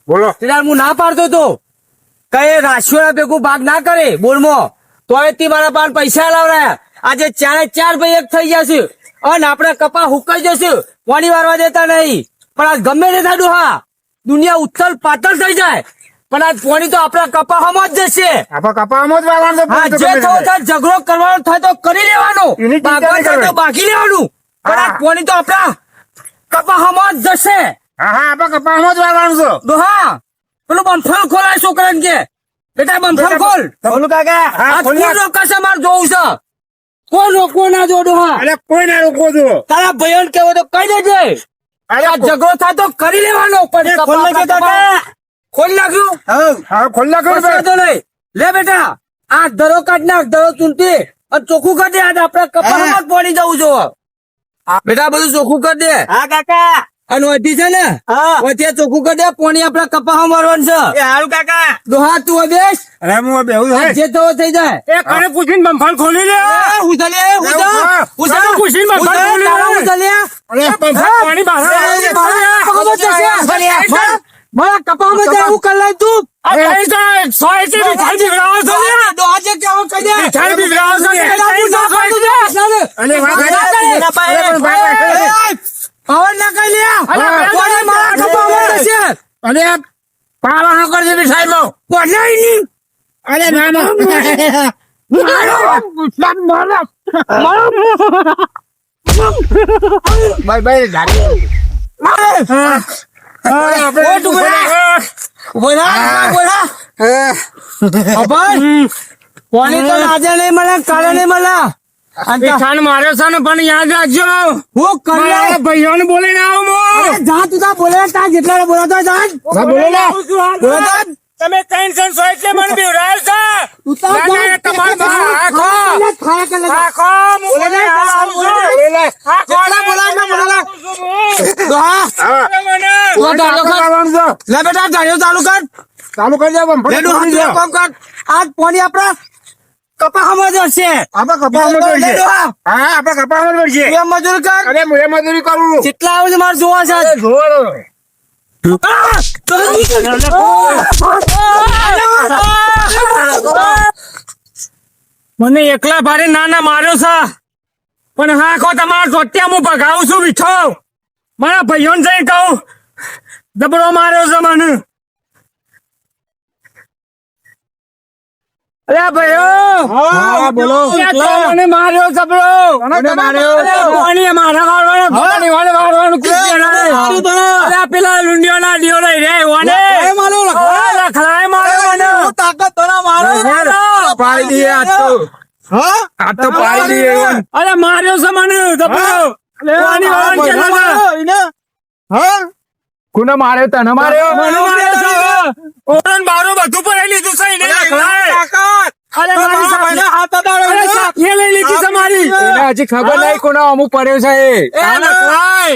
બોલો. ત્યારે હું ના પાડતો તો કઈ રાશિઓના ભેગું ભાગ ના કરે બોલમાં તોય તે મારા પાસે પૈસા લાવરાયા આજે 4 ભાઈ એક થઈ જશે અને આપડે કપા હુકાઈ જશે પાણી વારવા દેતા નહીં પણ આજ ગમે તે થાય ડોહા દુનિયા ઉથલ પાતળ થઈ જાય પણ આજ પાણી તો આપડા કપામાં જ જશે. આપા કપામાં જ વાળવાનું છે. હા જે થયો થાય ઝઘડો કરવાનો થાય તો કરી લેવાનો એની ચિંતા બાકી નહીં તો બાકી લેવાનું પણ આ પાણી તો આપડા કપામાં જ જશે. હા હા આપા કપામાં જ વાળવાનું છે. ડોહા પેલું બંફલ ખોલાય છોકરાને કે બેટા બંફલ ખોલ. બોલું કાકા. હા આ ખોલ કોણ રોકાશે મારે જોવું છે કોણ રોકવો ના જો ડોહા અરે કોઈ ના રોકવો જો. તારા ભાઈઓને કેવો તો કહી દેજે અરે આ ઝઘડો થાય તો કરી લેવાનો પણ ખોલ નાખ્યો કાકા. ખોલ નાખ્યું હા ખોલ નાખો ને કશો તો નહીં. લે બેટા આ ધરો કાઢ નાખ ધરો ચૂંટી અને ચોખ્ખું કરી દે આજે આપડે કપાળમાં જ પડી જવું જો બેટા બધું ચોખ્ખું કરી દે. હા કાકા. અને વધી છે ને હા વધી ચોખ્ખું કરી દે પાણી આપડે કપામાં મારવાનું છે. એ હારું કાકા. ડોહા તું બેસ અરે હું બેહું છું. જે થવો થઈ જાય. એ કને પૂછીને બંફાલ ખોલી લે. ઉધલે પૂછીને બંફાલ ખોલી લે. ઉધલે અરે બંફાલ પાણી બહાર મારા કપામાં જાય એવું કરી લાય તું. પવન ના કઈ લે મારા કપામાં જશે. અને પાલા કરજે બી સાહેબ. પડાય નહીં. અરે ના ના ભાઈ ભાઈ પાણી તો આજે નહીં મળે કાલે નહીં મળે. માર્યો છે ને પણ યાદ રાખજો. હું કરી ભાઈઓ ને બોલીને આવું જા તું તા બોલે તા જેટલા બોલાતો જા બોલાતો તમે ટેન્શન સો એટલે મને બીવરાય છે. તું તા લે બેટા ગાડીઓ ચાલુ કર ચાલુ કરી દે. કામ કર આજ પાણી આપડા કપામાં જશે. આપડે કપામાં પડશે. હા આપડે કપામાં પડશે. તું મજૂરી કર. અરે હું એ મજૂરી કરું. કેટલા આવે છે મારે જોવા છે મને એકલા ભારે નાના માર્યો છે પણ હા કહો તમારા ચોટ્યા હું ભગાવું છું મીઠો. મારા ભાઈઓને જઈ કહું જબરો માર્યો છે મને. અરે ભાઈઓ બોલો મને માર્યો જબરો. પાણી મારા મારવાનું પાણી વાળે મારવાનું અરે પેલા લુંડિયો ના ડીઓ લઈ રે ઓને લખલાય માર્યો મને. તાકાત તો ના મારો પાડી દઈએ આજ તો. આ તો પાડી દઈએ. અરે માર્યો છે મને જબરો. પાણી વાળા કોને માર્યો? તને માર્યો? મને માર્યો છે. ઓરન બારો બધું પર લીધું છે એને લખલાય. અરે મારી સામે હાથ અડાડ્યો. એ લઈ લીધી છે મારી. એને હજી ખબર નહીં કોનો અમુક પડ્યો છે એ.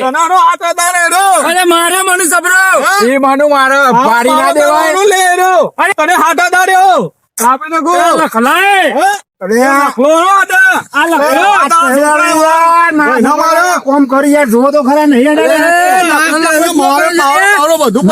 તનારો હાથ અડાડ્યો. અરે મારે મને જબરો. એ માનું મારે પાડી ના દેવાય. અરે તને હાથ અડાડ્યો. આપીને ગો લખલાય. અરે આ લખલો કોમ કરી યાર જો તો ખરા નહીં બધું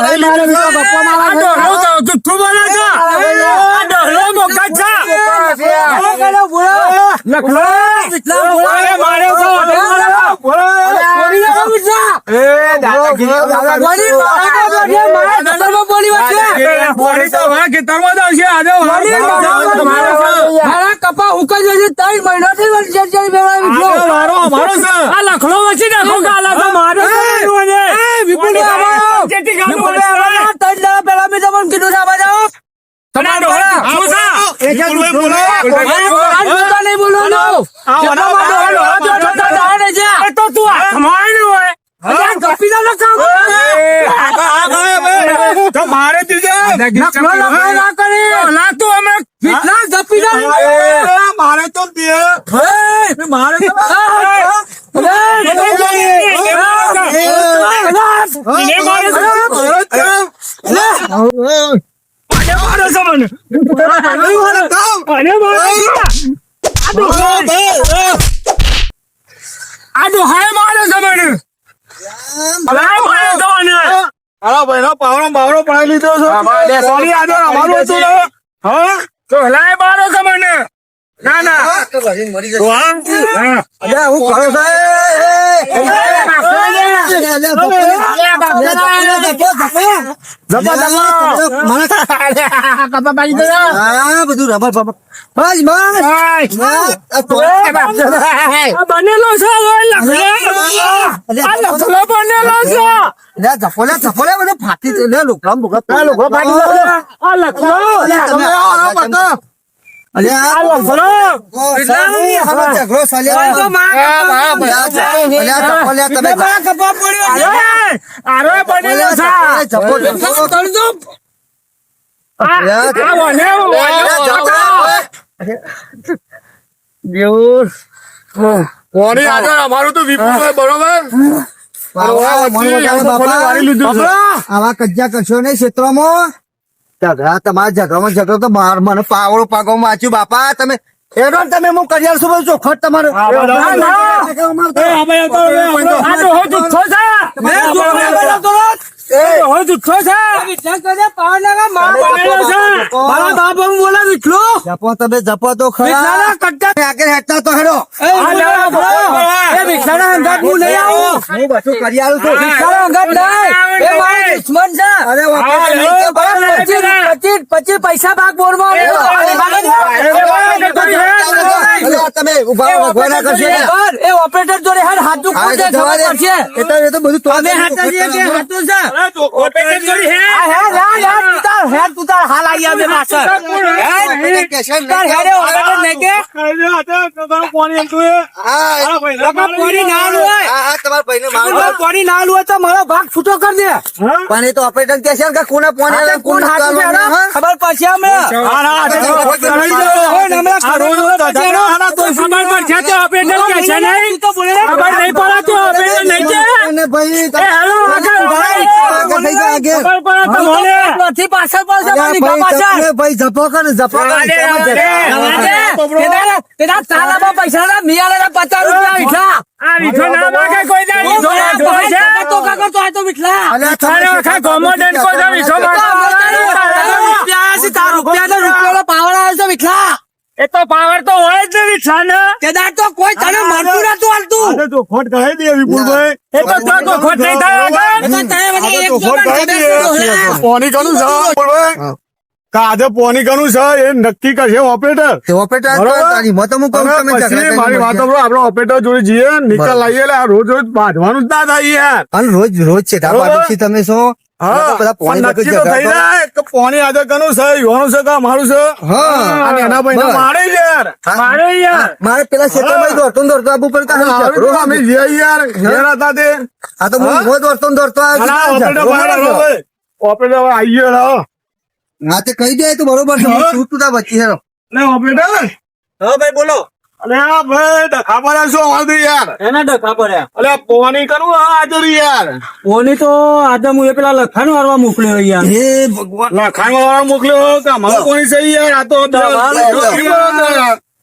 કપા ઉકાઈ જશે 3 મહિનાથી લખલો વચ્ચે નાખો ગાલા તો મારો પેલા બી તમને કીધું છે આવા જાઓ મારે મારે તો મારે આ તો હાય મારે છે મને. અરે ભાઈ નો પાવડો બાવડો પડાવી લીધો છે પોણી આજે અમારું હતું ને હા તો હલાય બારો છે મને ના ના તો હા અલ્યા હું કરો છો હા બધું રબર બબર બસ બનેલો છે લખલો બનેલો છે જપોલે બધું ફાટી લોકડા બોકડા આ લખલો અલ્યા લખલો આરો બનેલો છે પોણી આજે અમારું તો વિપુલ બરોબર વાળી લીધું છે આવા કજ્જા કરશો ને ક્ષેત્રોમાં ઝઘડા તમારા ઝઘડો તો માર મને પાવડો પાગો વાંચ્યું બાપા તમે એનો તમે હું કરી આલશું બધું ચોખટ તમારું જપો તમે જપો તો ખરા આગળ હેઠતા તો હેડો હું બધું કરી આલું છું અરે 25 પૈસા ભાગ બોરમાં તમે ઉભા ના કરશે એ ઓપરેટર જોડે હાથ દુખશે એ તો બધું તો હાલ આવી આવે મારો ભાગ છૂટો કરી દે પણ એ તો ઓપરેટર કે છે કોને કોણ ખબર પડશે ભાઈ જપો કર જપો પૈસા મિયા 50 રૂપિયા પાવર આવે છે વિઠલા એ તો પાવર તો હોય જ ને વિઠલા ને કેદાર તો કોઈ તને મળતું નતું હાલતું તો ખોટ કરાવી દે વિપુલભાઈ એ તો ખોટ નહીં થાય પોણી કનું છે વિપુલભાઈ કાજે પોણી કનું છે એ નક્કી કરશે ઓપરેટર તે ઓપરેટર મારી વાતો આપડે ઓપરેટર જોડે જઈએ નિકાલ લાવીએ એટલે આ રોજ રોજ બાંધવાનું જ ના થાય યાર અને રોજ છે તમે શું બધા પોણી નક્કી તો થઈ જાય કે પોણી આજે કનું છે યુવાનું છે કે મારું છે અને એના ભાઈ મારે યાર મારે પેલા ક્ષેત્રમાં દોડતો આબુ પર અમે જઈએ યાર ઘેર હતા તે આ તો હું દોડતો ઓપરેટર આવી ગયો હા તે કહી દે તો બરોબર છે તું બચી હેરો ઓપરેટર હા ભાઈ બોલો અલે આ ભાઈ ડખા પડ્યા શું અમારું યાર એના ડખા પડ્યા અલે પોણી કરું આજે યાર પોની તો આજે હું પેલા લખાણ વાળવા મોકલ્યો યાર હે ભગવાન લખાણ વાળા મોકલ્યો કે અમારું પોણી છે યાર આ તો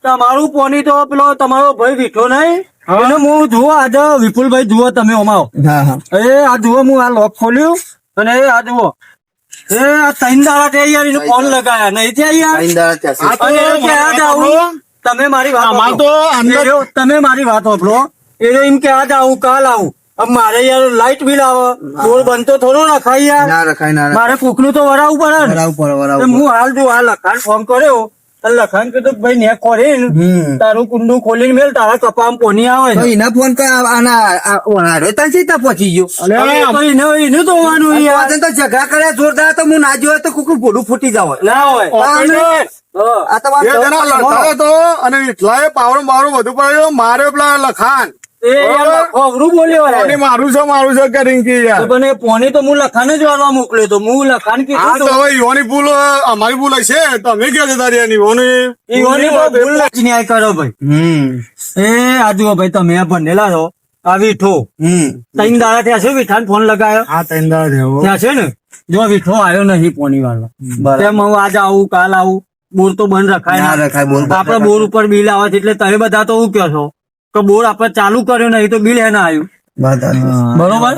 તમારું પોની તો પેલો તમારો ભાઈ વિઠો નહીં એને હું જુઓ આજે વિપુલભાઈ જુઓ તમે અમારો એ આ જુઓ હું આ લોક ખોલ્યું અને આ જુઓ એ આ 3 દાડા થી યાર એનો ફોન લગાયા નહીં ત્યાં યાર તમે મારી વાત તમે મારી વાત સાંભળો એટલે એમ કે આજ આવું કાલ આવું अब मारे यार लाइट बिल આવે બોલ બનતો થોડો રખાય યાર ના રખાય મારે કુકનું તો વરાવું પડે હું હાલ જો આ લખાણ ફોન કર્યો લખાણ કીધું ભાઈ ને કરે તારું કુંડું ખોલીને મેલ તારા કપામ પોની આવે એના ફોન પહોંચી ગયો એને તો હોવાનું તો ઝઘડા કર્યા જોરદાર તો હું ના જોયો તો કુકું ગોડું ફૂટી જાવ ના હોય તો અને એટલાય પાવડો બાવડો બધું પડ્યો મારે પેલા લખાણ મારું છે કે રિંકી યાર પોની તો હું લખાણ જ વાળવા મોકલ્યો તો હું લખાણ કીધું હવે યોની ભૂલ અમારી ભૂલ હશે તમે ક્યાં જતા રહ્યા ન્યાય કરો ભાઈ એ આજુ ભાઈ તમે બનેલા છો આ વીઠો 3 દાડા થયા છે વીઠાને ફોન લગાયો હા 3 દાડા થયા છે ને જો વીઠો આવ્યો નહીં પોની વાળવા તેમ હું આજે આવું કાલ આવું બોર તો બંધ રખાય આપડે બોર ઉપર બિલ આવે એટલે તમે બધા તો શું કહો છો કે બોર આપડે ચાલુ કર્યો નહીં તો બિલ એને આવ્યું બરોબર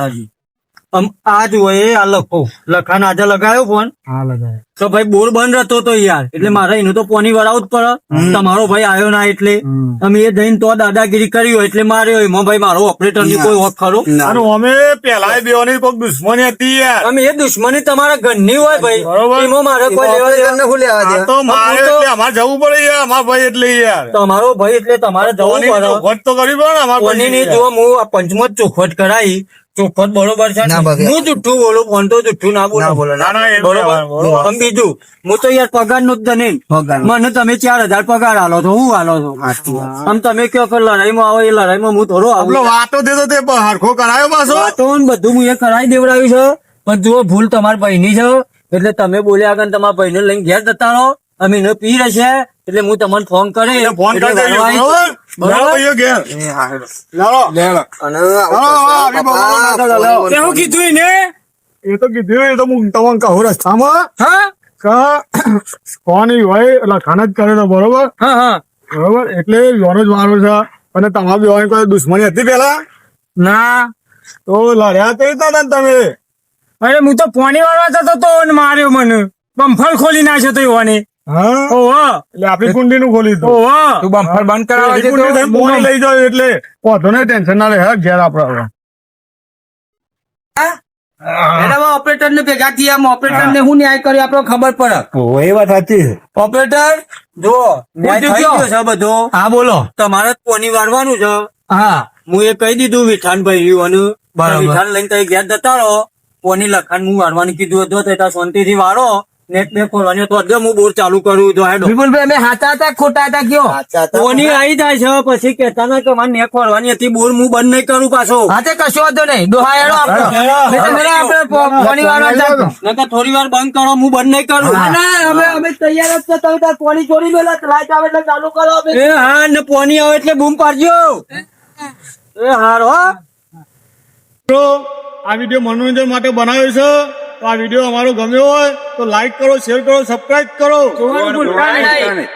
આ જુઓ એ આ લખો લખાણ આજે લગાયો ફોન હા લગાય તો ભાઈ બોર બંધ હતો તો યાર એટલે મારે એનું તો પોની વરાવું જ પડે તમારો ભાઈ આવ્યો ના એટલે અમે એ જઈને તો દાદાગીરી કરી હોય એટલે માર્યો એમાં ભાઈ મારો ઓપરેટર ની કોઈ વખ ખરો અને અમે પેલા બેવાની કોઈ દુશ્મની હતી યાર અમે એ દુશ્મની તમારા ઘરની હોય ભાઈ બરોબર. એમાં મારે કોઈ લેવા દેવા. આ તો મારે એટલે અમારે જવું પડે યાર અમારા ભાઈ એટલે યાર તમારો ભાઈ એટલે તમારે જવું કોની પડે ચોખવટ તો કરવી પડે ને અમારા કોની ભાઈ ની જો હું આ પંચમત ચોખવટ કરાવી ચોખવટ બરોબર છે ના બગે. હું જુઠ્ઠું બોલું ફોન તો જુઠ્ઠું ના બોલું ના ના એ બરોબર બરોબર. અને બીજું હું તો યાર પગાર નું જ નહીં પગારનું. મને તમે 4,000 પગાર આલો છો હું આલો છો આમ તમે કયો કે લડાઈમાં આવો એ લડાઈમાં હું થોડો આપલો આવું વાતો દેતો તે હરખો કરાયો પાછો વાતો ને બધું હું એ કરાવી દેવડાવ્યું છે પણ જુઓ ભૂલ તમારા ભાઈની છે એટલે તમે બોલ્યા આગળ તમારા ભાઈને લઈને ઘેર જતા રહો અમે એને પી રહેશે એટલે હું તમને ફોન કરી ફોન કરી દેજો બરોબર બરાબર ભાઈઓ ઘેર લાવો અને આવી બાબા કેવું કીધું એને એ તો કીધું એ તો હું તમને કહું રસ્તામાં હા કોની હોય એટલે ખાના જ કરે તો બરોબર હા હા બરોબર એટલે યોનો જ વારો છે અને તમારા બેવાની કોઈ દુશ્મની હતી પેલા ના તો લડ્યા કઈ હતા ને તમે અરે હું તો પોણી વાળવા જતો તો અને માર્યો મને બમ્ફર ખોલી નાખ્યો તો એવાને હા ઓહો એટલે આપણી કુંડી નું ખોલી હતું ઓહો તું બમ્ફર બંધ કરાવવા એ કુંડી તમે પોણી લઈ જાઓ એટલે વાંધો નહીં ટેન્શન ના લે હા ઘેર આપડે એનામાં ઓપરેટર ને ભેગા થયા ઓપરેટર ને હું ન્યાય કર્યો આપણો ખબર પડે એ વાત સાચી ઓપરેટર જુઓ ન્યાય થઈ ગયો છે બધો હા બોલો તમારે જ પોની વાળવાનું છે હા હું એ કહી દીધું વિઠાણ ભાઈ બરાબર. વિઠાણ લઈને તમે ઘેર જતા રહો પોની લખાણ હું વાળવાનું કીધું હતું તો ત્યાં શાંતિથી વાળો નેટ બે ખોલવાની તો આજે હું બોર ચાલુ કરું તો હેડો વિપુલભાઈ અમે હાચા હતા ખોટા હતા કયો પોની આવી જાય છે પછી કહેતા ના કે મારે નેટ ખોલવાની હતી બોર હું બંધ નહીં કરું પાછો હા તે કશો વાંધો નહીં દોહા હેડો આપણે આપણે પોણી વાળવા જાતો. નકર થોડી વાર બંધ કરો હું બંધ નહીં કરું અમે તૈયાર જ છે તમે તાર પોણી છોડી દો લાઈટ આવે એટલે ચાલુ કરો અમે. એ હા ને પોની આવે એટલે બૂમ પાડજો એ હારો હા તો આ વિડીયો મનોરંજન માટે બનાવ્યો છે તો આ વિડીયો અમારો ગમ્યો હોય તો લાઈક કરો શેર કરો સબસ્ક્રાઇબ કરો જોવાનું ભૂલતા નહીં.